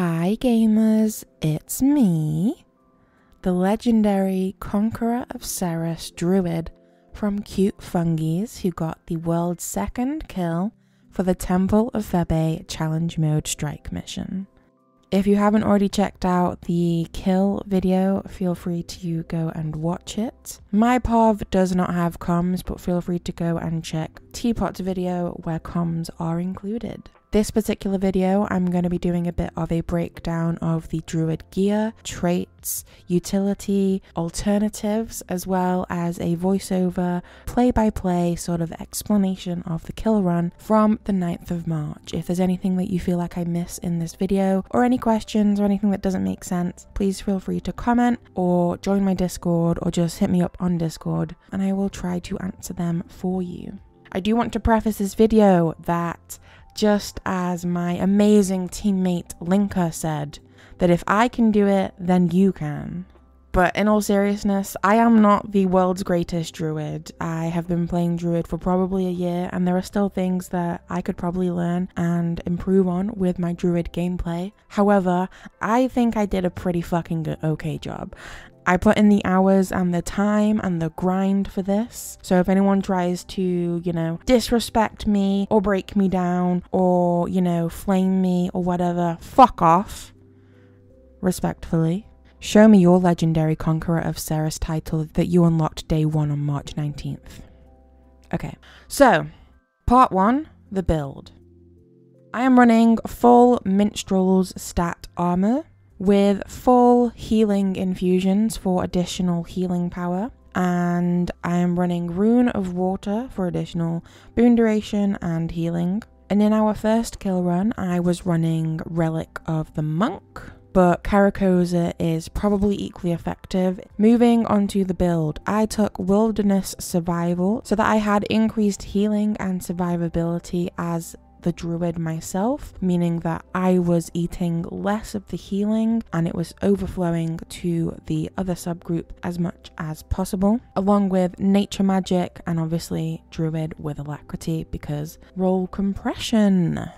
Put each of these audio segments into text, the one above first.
Hi gamers, it's me, the legendary Conqueror of Cerus Druid from Cute Fungies, who got the world's second kill for the Temple of Febe challenge mode strike mission. If you haven't already checked out the kill video, feel free to go and watch it. My POV does not have comms, but feel free to go and check Teapot's video where comms are included. This particular video, I'm going to be doing a bit of a breakdown of the Druid gear, traits, utility, alternatives, as well as a voiceover, play-by-play sort of explanation of the kill run from the 9th of March. If there's anything that you feel like I miss in this video, or any questions or anything that doesn't make sense, please feel free to comment or join my Discord or just hit me up on Discord and I will try to answer them for you. I do want to preface this video that just as my amazing teammate Linker said, that if I can do it, then you can. But in all seriousness, I am not the world's greatest druid. I have been playing druid for probably a year and there are still things that I could probably learn and improve on with my druid gameplay. However, I think I did a pretty fucking good, okay job. I put in the hours and the time and the grind for this. So if anyone tries to, disrespect me or break me down or, flame me or whatever, fuck off. Respectfully. Show me your legendary Conqueror of Cerus title that you unlocked day 1 on March 19th. Okay, so part 1, the build. I am running full Minstrel's stat armor with full healing infusions for additional healing power, and I am running Rune of Water for additional Boon Duration and healing. And in our first kill run, I was running Relic of the Monk, but Karakosa is probably equally effective. Moving on to the build, I took Wilderness Survival so that I had increased healing and survivability as the druid myself, meaning that I was eating less of the healing and it was overflowing to the other subgroup as much as possible, along with nature magic and obviously druid with alacrity because roll compression.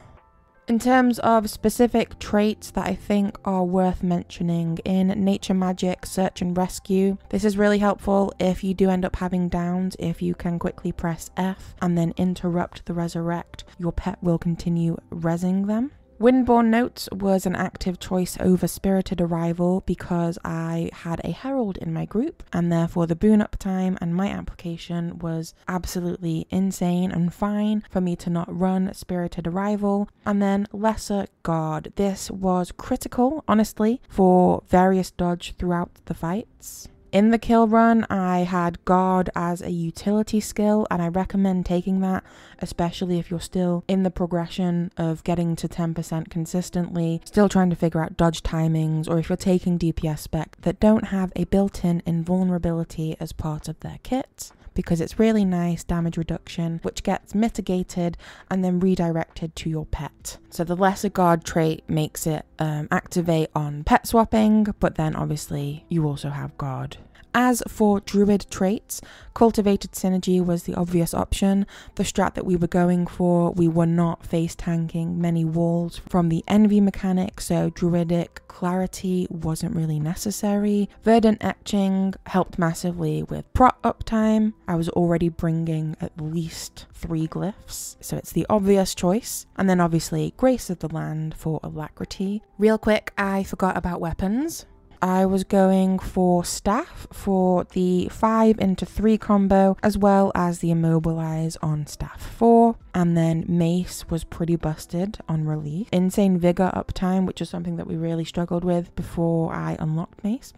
In terms of specific traits that I think are worth mentioning, in nature magic, search and rescue, this is really helpful if you do end up having downs. If you can quickly press F and then interrupt the resurrect, your pet will continue rezzing them. Windborne Notes was an active choice over Spirited Arrival because I had a Herald in my group and therefore the boon uptime and my application was absolutely insane and fine for me to not run Spirited Arrival. And then Lesser Guard. This was critical, honestly, for various dodge throughout the fights. In the kill run, I had Guard as a utility skill and I recommend taking that, especially if you're still in the progression of getting to 10% consistently, still trying to figure out dodge timings, or if you're taking DPS spec that don't have a built-in invulnerability as part of their kit, because it's really nice damage reduction, which gets mitigated and then redirected to your pet. So the Lesser Guard trait makes it activate on pet swapping, but then obviously you also have Guard. As for druid traits, Cultivated Synergy was the obvious option. The strat that we were going for, we were not face tanking many walls from the envy mechanic, so druidic clarity wasn't really necessary. Verdant Etching helped massively with prot uptime. I was already bringing at least 3 glyphs, so it's the obvious choice. And then obviously Grace of the Land for alacrity. Real quick, I forgot about weapons. I was going for Staff for the 5-into-3 combo, as well as the Immobilize on Staff 4, and then Mace was pretty busted on release. Insane Vigor uptime, which is something that we really struggled with before I unlocked Mace,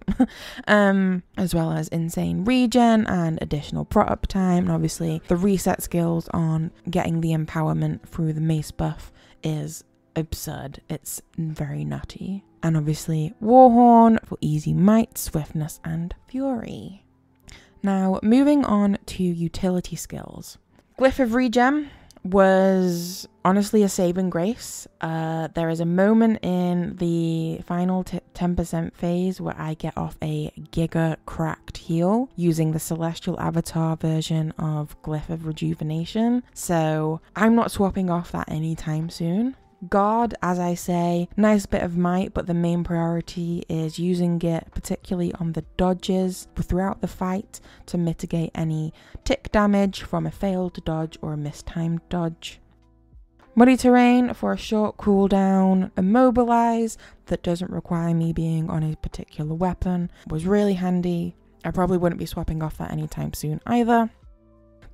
as well as Insane Regen and additional prot uptime, and obviously the reset skills on getting the empowerment through the Mace buff is absurd. It's very nutty. And obviously Warhorn for easy might, swiftness and fury. Now moving on to utility skills. Glyph of Regen was honestly a saving grace. There is a moment in the final 10% phase where I get off a giga cracked heal using the Celestial Avatar version of Glyph of Rejuvenation. So I'm not swapping off that anytime soon. Guard, as I say, nice bit of might, but the main priority is using it particularly on the dodges throughout the fight to mitigate any tick damage from a failed dodge or a mistimed dodge. Muddy Terrain for a short cooldown, Immobilize that doesn't require me being on a particular weapon was really handy. I probably wouldn't be swapping off that anytime soon either.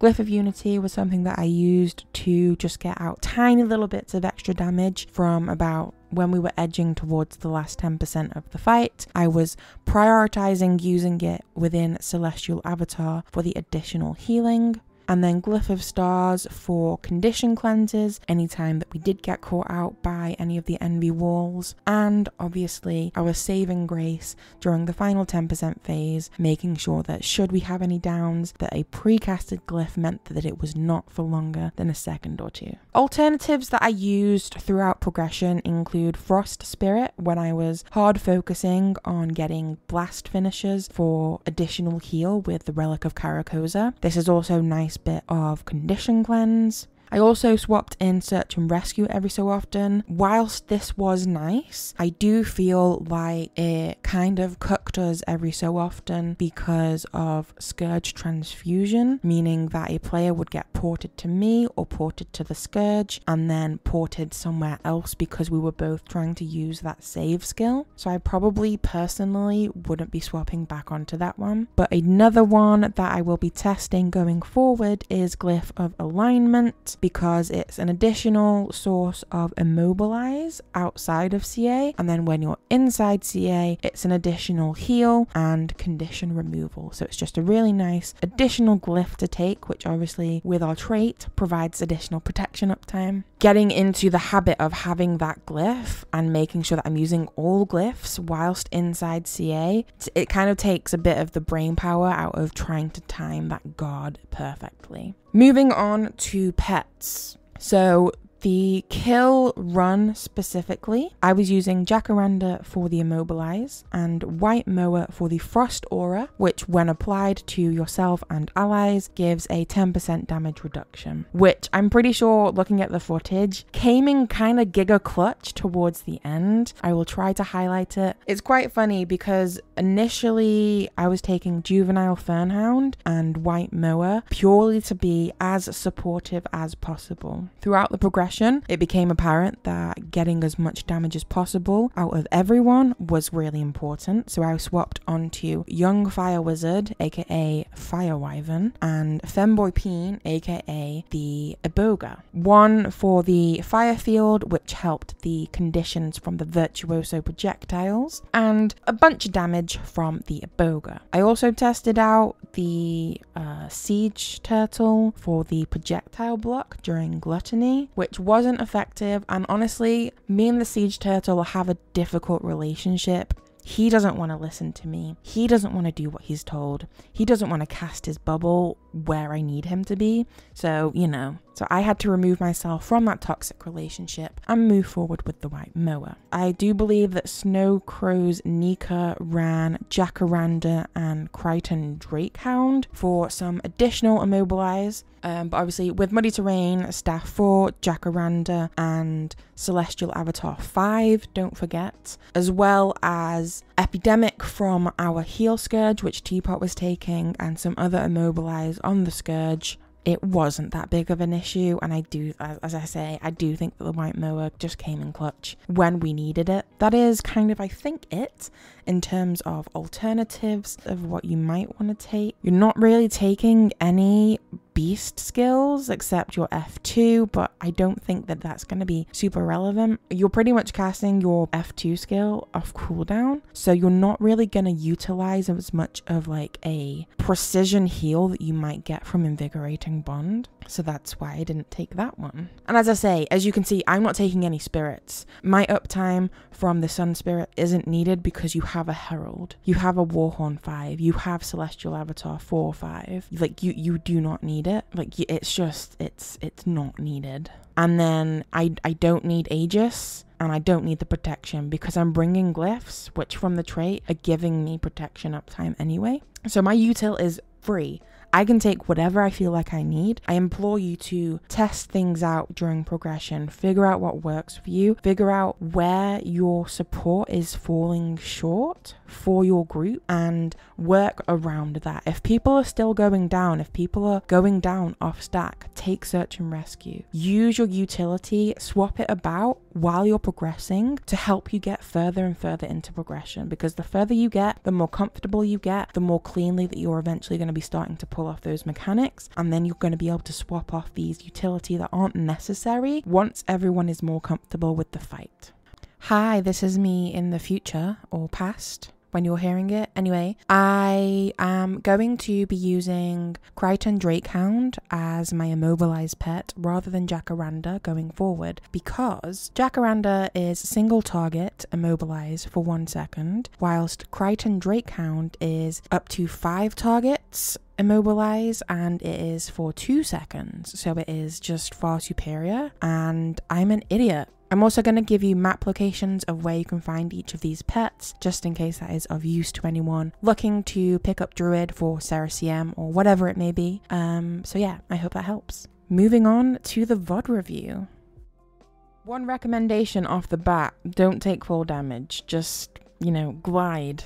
Glyph of Unity was something that I used to just get out tiny little bits of extra damage from about when we were edging towards the last 10% of the fight. I was prioritizing using it within Celestial Avatar for the additional healing. And then Glyph of Stars for condition cleanses anytime that we did get caught out by any of the envy walls. And obviously our saving grace during the final 10% phase, making sure that should we have any downs, that a pre-casted glyph meant that it was not for longer than a second or two. Alternatives that I used throughout progression include Frost Spirit when I was hard focusing on getting blast finishes for additional heal with the Relic of Karakosa. This is also nice bit of condition cleanse. I also swapped in Search and Rescue every so often. Whilst this was nice, I do feel like it kind of cooked us every so often because of Scourge Transfusion, meaning that a player would get ported to me or ported to the Scourge and then ported somewhere else because we were both trying to use that save skill. So I probably personally wouldn't be swapping back onto that one. But another one that I will be testing going forward is Glyph of Alignment, because it's an additional source of Immobilize outside of CA, and then when you're inside CA it's an additional heal and condition removal. So it's just a really nice additional glyph to take, which obviously with our trait provides additional protection uptime. Getting into the habit of having that glyph and making sure that I'm using all glyphs whilst inside CA, it kind of takes a bit of the brain power out of trying to time that guard perfectly. Moving on to pets. So the kill run specifically, I was using Jacaranda for the Immobilize and White Mower for the Frost Aura, which when applied to yourself and allies gives a 10% damage reduction, which I'm pretty sure, looking at the footage, came in kind of giga clutch towards the end. I will try to highlight it. It's quite funny because initially I was taking Juvenile Fernhound and White Mower purely to be as supportive as possible. Throughout the progression, it became apparent that getting as much damage as possible out of everyone was really important, so I swapped onto Young Fire Wizard, aka Fire Wyvern, and Femboy Peen, aka the Iboga. One for the Fire Field, which helped the conditions from the Virtuoso projectiles, and a bunch of damage from the Iboga. I also tested out the Siege Turtle for the projectile block during Gluttony, which wasn't effective, and honestly, me and the Siege Turtle have a difficult relationship. He doesn't want to listen to me. He doesn't want to do what he's told. He doesn't want to cast his bubble where I need him to be. So, you know. So I had to remove myself from that toxic relationship and move forward with the White Mower. I do believe that Snow Crow's Nika ran Jacaranda and Crichton Drakehound for some additional Immobilize. But obviously with Muddy Terrain, Staff 4, Jacaranda and Celestial Avatar 5, don't forget, as well as Epidemic from our Heal Scourge, which Teapot was taking, and some other Immobilize on the Scourge. It wasn't that big of an issue, and I do, as I say, I do think that the White Mower just came in clutch when we needed it. That is kind of, I think, it in terms of alternatives of what you might want to take. You're not really taking any beast skills except your F2, but I don't think that that's going to be super relevant. You're pretty much casting your F2 skill off cooldown, so you're not really going to utilize as much of like a precision heal that you might get from Invigorating Bond. So that's why I didn't take that one. And as I say, as you can see, I'm not taking any spirits. My uptime from the Sun Spirit isn't needed because you have a Herald, you have a Warhorn 5, you have Celestial Avatar 4 or 5. Like you do not need it. Like it's just, it's not needed. And then I don't need Aegis, and I don't need the protection because I'm bringing glyphs, which from the trait are giving me protection uptime anyway. So my util is free. I can take whatever I feel like I need. I implore you to test things out during progression, figure out what works for you, figure out where your support is falling short for your group and work around that. If people are still going down, if people are going down off stack, take search and rescue. Use your utility, swap it about while you're progressing to help you get further and further into progression, because the further you get, the more comfortable you get, the more cleanly that you're eventually going to be starting to pull off those mechanics, and then you're going to be able to swap off these utility that aren't necessary once everyone is more comfortable with the fight. Hi, this is me in the future or past when you're hearing it. Anyway, I am going to be using Drakehound as my immobilized pet rather than Jacaranda going forward, because Jacaranda is single target immobilized for 1 second, whilst Drakehound is up to 5 targets immobilize, and it is for 2 seconds, so it is just far superior, and I'm an idiot. I'm also going to give you map locations of where you can find each of these pets, just in case that is of use to anyone looking to pick up Druid for Cerus or whatever it may be. So yeah, I hope that helps. Moving on to the VOD review. One recommendation off the bat, don't take full damage, just, you know, glide.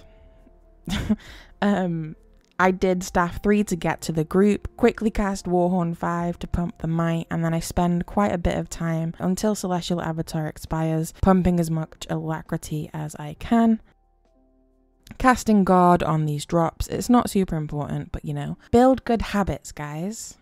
I did Staff 3 to get to the group, quickly cast Warhorn 5 to pump the might, and then I spend quite a bit of time until Celestial Avatar expires, pumping as much alacrity as I can. Casting Guard on these drops, it's not super important, but you know, build good habits, guys.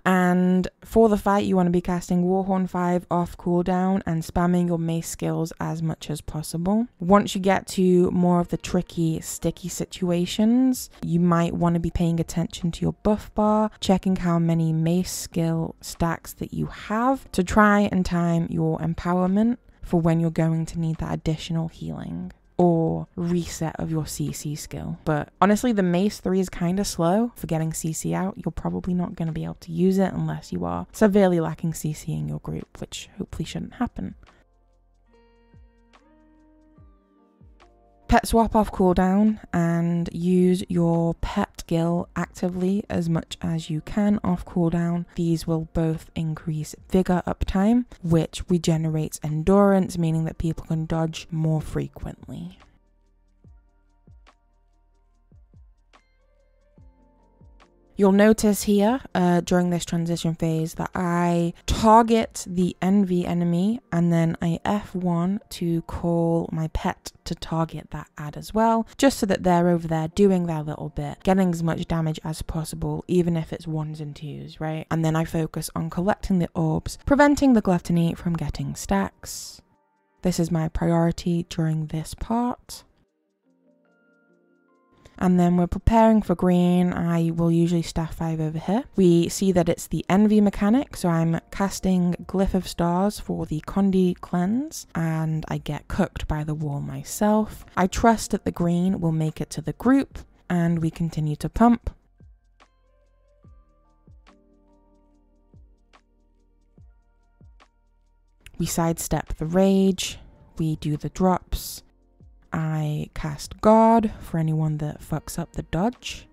And for the fight, you want to be casting Warhorn 5 off cooldown and spamming your mace skills as much as possible. Once you get to more of the tricky, sticky situations, you might want to be paying attention to your buff bar, checking how many mace skill stacks that you have to try and time your empowerment for when you're going to need that additional healing or reset of your CC skill. But honestly, the Mace 3 is kind of slow for getting CC out. You're probably not going to be able to use it unless you are severely lacking CC in your group, which hopefully shouldn't happen. Pet swap off cooldown and use your pet skill actively as much as you can off cooldown. These will both increase vigor uptime, which regenerates endurance, meaning that people can dodge more frequently. You'll notice here during this transition phase that I target the envy enemy and then I F1 to call my pet to target that ad as well, just so that they're over there doing their little bit, getting as much damage as possible, even if it's 1s and 2s, right? And then I focus on collecting the orbs, preventing the gluttony from getting stacks. This is my priority during this part. And then we're preparing for green. I will usually staff 5 over here. We see that it's the envy mechanic, so I'm casting Glyph of Stars for the Condi cleanse, and I get cooked by the wall myself. I trust that the green will make it to the group, and we continue to pump. We sidestep the rage, we do the drops. I cast Guard for anyone that fucks up the dodge,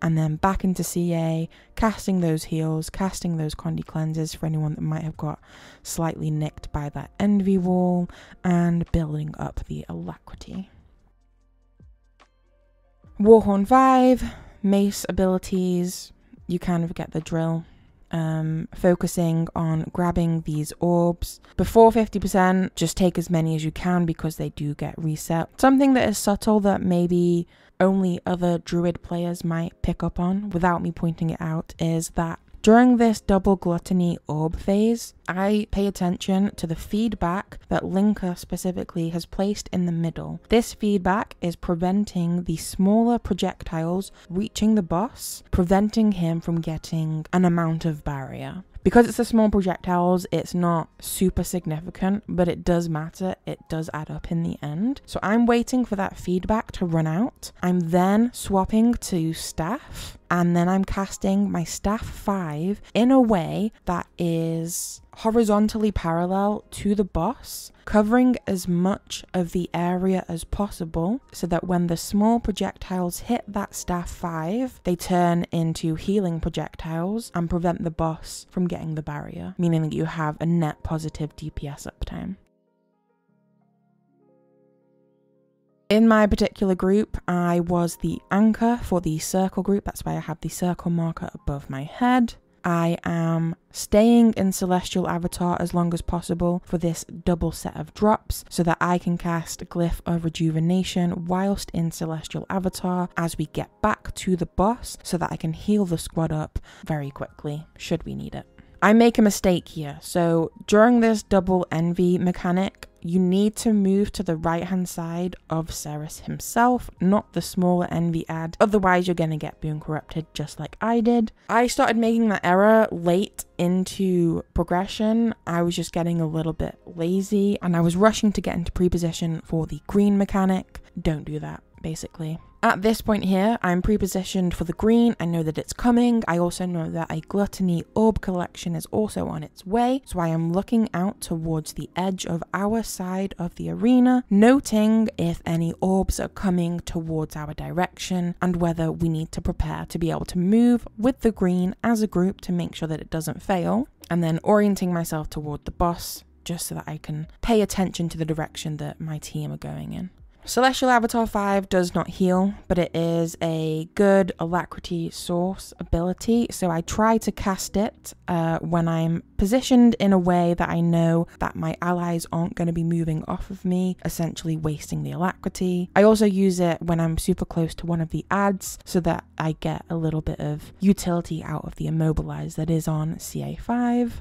and then back into CA, casting those heals, casting those Condi cleanses for anyone that might have got slightly nicked by that envy wall, and building up the alacrity. Warhorn 5, mace abilities, you kind of get the drill. Focusing on grabbing these orbs before 50%, just take as many as you can because they do get reset. Something that is subtle that maybe only other Druid players might pick up on without me pointing it out is that during this double gluttony orb phase, I pay attention to the feedback that Linker specifically has placed in the middle. This feedback is preventing the smaller projectiles reaching the boss, preventing him from getting an amount of barrier. Because it's the small projectiles, it's not super significant, but it does matter. It does add up in the end. So I'm waiting for that feedback to run out. I'm then swapping to staff and then I'm casting my staff 5 in a way that is horizontally parallel to the boss, covering as much of the area as possible so that when the small projectiles hit that staff 5, they turn into healing projectiles and prevent the boss from getting the barrier, meaning that you have a net positive DPS uptime. In my particular group, I was the anchor for the circle group. That's why I have the circle marker above my head. I am staying in Celestial Avatar as long as possible for this double set of drops so that I can cast Glyph of Rejuvenation whilst in Celestial Avatar as we get back to the boss so that I can heal the squad up very quickly should we need it. I make a mistake here. So during this double envy mechanic, you need to move to the right hand side of Cerus himself, not the smaller envy ad. Otherwise you're going to get Boon corrupted just like I did. I started making that error late into progression. I was just getting a little bit lazy and I was rushing to get into pre-position for the green mechanic. Don't do that, basically. At this point here, I'm pre-positioned for the green. I know that it's coming. I also know that a Gluttony Orb collection is also on its way. So I am looking out towards the edge of our side of the arena, noting if any orbs are coming towards our direction and whether we need to prepare to be able to move with the green as a group to make sure that it doesn't fail. And then orienting myself toward the boss just so that I can pay attention to the direction that my team are going in. Celestial Avatar 5 does not heal, but it is a good alacrity source ability, so I try to cast it when I'm positioned in a way that I know that my allies aren't going to be moving off of me, essentially wasting the alacrity. I also use it when I'm super close to one of the ads so that I get a little bit of utility out of the immobilize that is on CA5.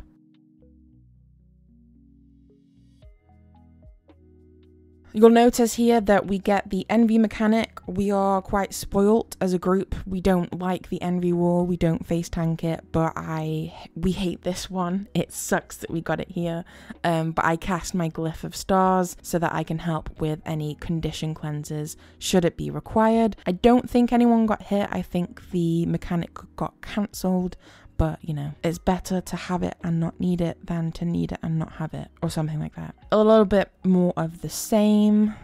You'll notice here that we get the envy mechanic. We are quite spoilt as a group. We don't like the envy wall. We don't face tank it, but we hate this one. It sucks that we got it here. But I cast my Glyph of Stars so that I can help with any condition cleanses should it be required. I don't think anyone got hit. I think the mechanic got cancelled. But, you know, it's better to have it and not need it than to need it and not have it, or something like that. A little bit more of the same.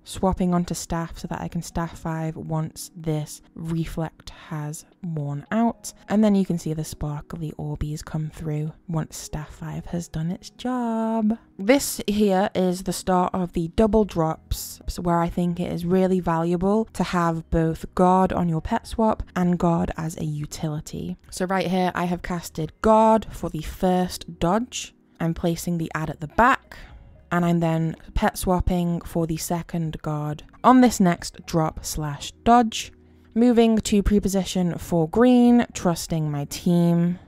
Swapping onto staff so that I can staff 5 once this reflect has worn out. And then you can see the sparkly orbies come through once staff 5 has done its job. This here is the start of the double drops, where I think it is really valuable to have both guard on your pet swap and guard as a utility. So right here I have casted guard for the first dodge. I'm placing the ad at the back. And I'm then pet swapping for the second guard on this next drop/dodge. Moving to pre-position for green, trusting my team.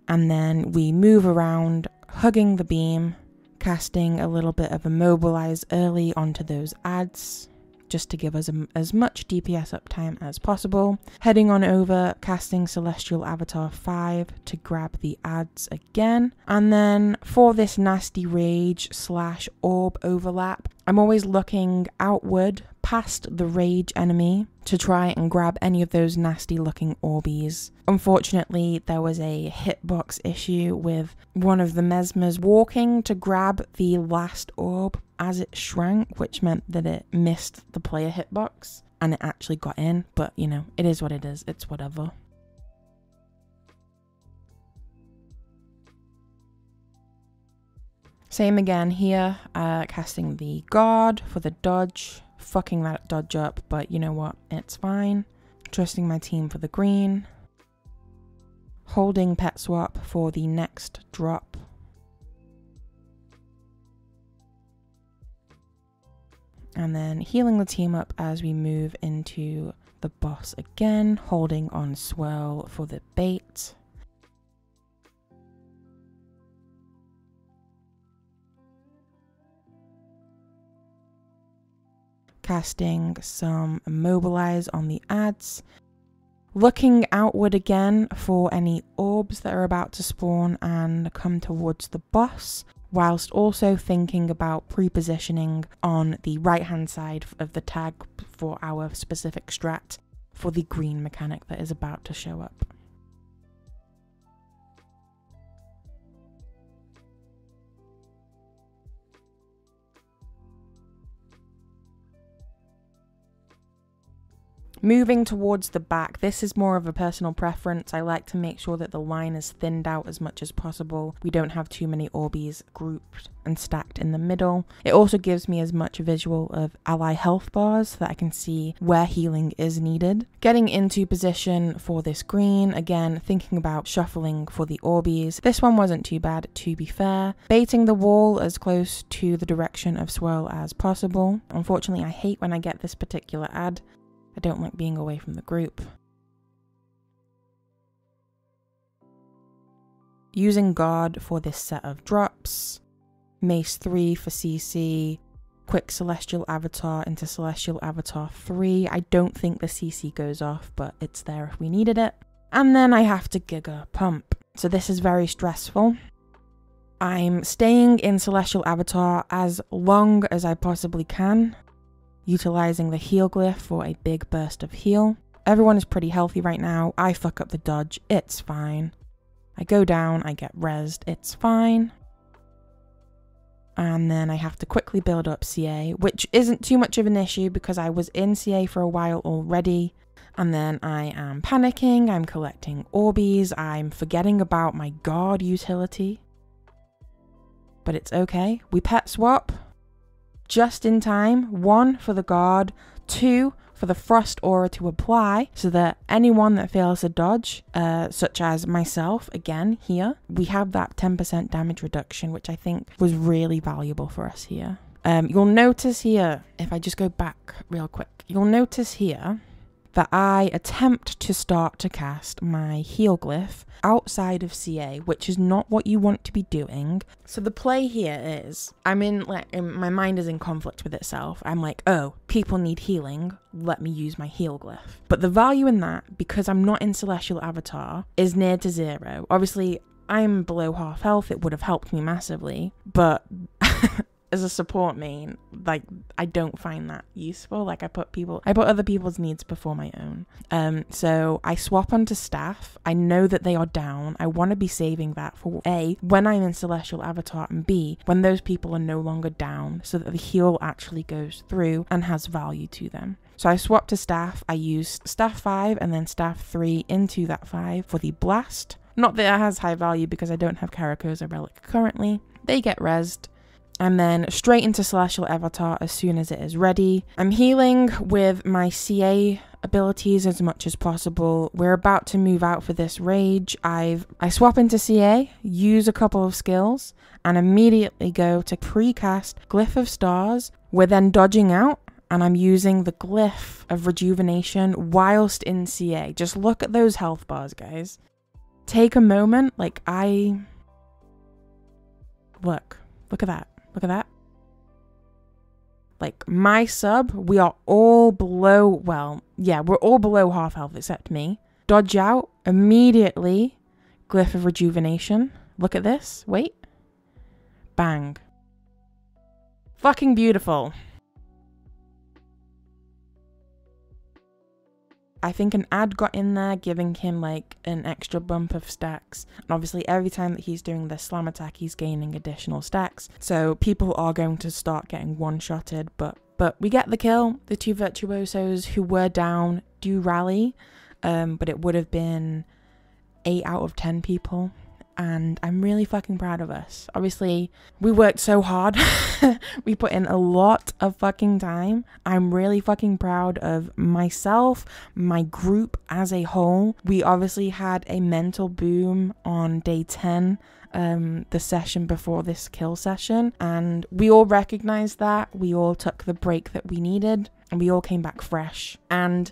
And then we move around, hugging the beam. Casting a little bit of immobilize early onto those ads just to give us as much DPS uptime as possible. Heading on over, casting Celestial Avatar 5 to grab the ads again. And then for this nasty rage/orb overlap, I'm always looking outward past the rage enemy to try and grab any of those nasty looking orbies. Unfortunately, there was a hitbox issue with one of the mesmers walking to grab the last orb as it shrank, which meant that it missed the player hitbox and it actually got in, but you know, it is what it is, it's whatever. Same again here, casting the guard for the dodge. Fucking that dodge up, but you know what, it's fine. Trusting my team for the green. Holding pet swap for the next drop. And then healing the team up as we move into the boss again, holding on swirl for the bait. casting some Immobilize on the ads, looking outward again for any orbs that are about to spawn and come towards the boss, whilst also thinking about pre-positioning on the right hand side of the tag for our specific strat for the green mechanic that is about to show up. Moving towards the back, this is more of a personal preference. I like to make sure that the line is thinned out as much as possible. We don't have too many Orbeez grouped and stacked in the middle. It also gives me as much visual of ally health bars so that I can see where healing is needed. Getting into position for this green, again, thinking about shuffling for the Orbeez. This one wasn't too bad, to be fair. Baiting the wall as close to the direction of swirl as possible. Unfortunately, I hate when I get this particular ad. I don't like being away from the group. Using guard for this set of drops. Mace 3 for CC. Quick Celestial Avatar into Celestial Avatar 3. I don't think the CC goes off, but it's there if we needed it. And then I have to Giga Pump. So this is very stressful. I'm staying in Celestial Avatar as long as I possibly can, utilizing the heal glyph for a big burst of heal. Everyone is pretty healthy right now. I fuck up the dodge, it's fine. I go down, I get rezzed, it's fine. And then I have to quickly build up CA, which isn't too much of an issue because I was in CA for a while already. And then I am panicking, I'm collecting Orbeez, I'm forgetting about my guard utility. But it's okay, we pet swap. Just in time, 1 for the guard, 2 for the frost aura to apply, so that anyone that fails a dodge, such as myself, again here, we have that 10% damage reduction, which I think was really valuable for us here. You'll notice here, if I just go back real quick, you'll notice here that I attempt to start to cast my heal glyph outside of CA, which is not what you want to be doing. So the play here is, my mind is in conflict with itself. I'm like, oh, people need healing, let me use my heal glyph. But the value in that, because I'm not in Celestial Avatar, is near to 0. Obviously, I'm below half health, it would have helped me massively, but as a support main, like, I don't find that useful. Like, I put other people's needs before my own. So I swap onto staff. I know that they are down. I want to be saving that for A, when I'm in Celestial Avatar, and B, when those people are no longer down, so that the heal actually goes through and has value to them. So I swap to staff. I use staff 5 and then staff 3 into that 5 for the blast. Not that it has high value because I don't have Karakosa Relic currently. They get rezzed. And then straight into Celestial Avatar as soon as it is ready. I'm healing with my CA abilities as much as possible. We're about to move out for this rage. I swap into CA, use a couple of skills, and immediately go to pre-cast Glyph of Stars. We're then dodging out, and I'm using the Glyph of Rejuvenation whilst in CA. Just look at those health bars, guys. Take a moment, Look at that. Look at that. Like, my sub, we are all below, well, yeah, we're all below half health except me. Dodge out, immediately, Glyph of Rejuvenation. Look at this, wait. Bang. Fucking beautiful. I think an ad got in there, giving him like an extra bump of stacks. And obviously every time that he's doing the slam attack, he's gaining additional stacks. So people are going to start getting one-shotted, but we get the kill. The 2 virtuosos who were down do rally, but it would have been 8 out of 10 people. And I'm really fucking proud of us. Obviously, we worked so hard. We put in a lot of fucking time. I'm really fucking proud of myself, my group as a whole. We obviously had a mental boom on day 10, the session before this kill session. And we all recognized that. We all took the break that we needed. And we all came back fresh. And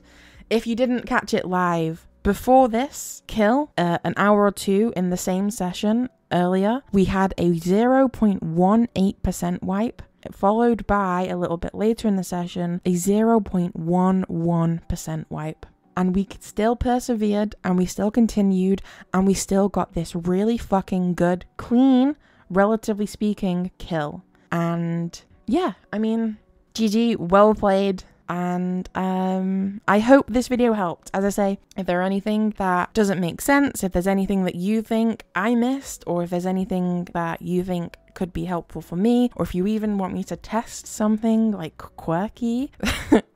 if you didn't catch it live, before this kill, an hour or 2 in the same session earlier, we had a 0.18% wipe. followed by, a little bit later in the session, a 0.11% wipe. And we still persevered, and we still continued, and we still got this really fucking good, clean, relatively speaking, kill. And yeah, I mean, GG, well played. And I hope this video helped. As I say, if there's anything that doesn't make sense, if there's anything that you think I missed, or if there's anything that you think could be helpful for me, or if you even want me to test something like quirky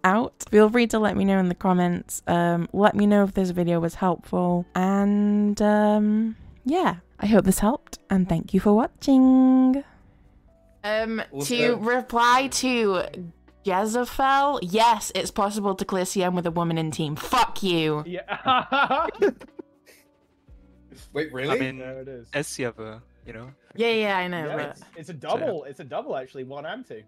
out, feel free to let me know in the comments. Let me know if this video was helpful, and yeah, I hope this helped, and thank you for watching. To reply to Jezebel, yes, it's possible to clear CM with a woman in team. Fuck you. Yeah. Wait, really? I mean, There it is. SCF, you know. Yeah, I know. Yeah, But... it's a double. It's a double actually. 1 and 2.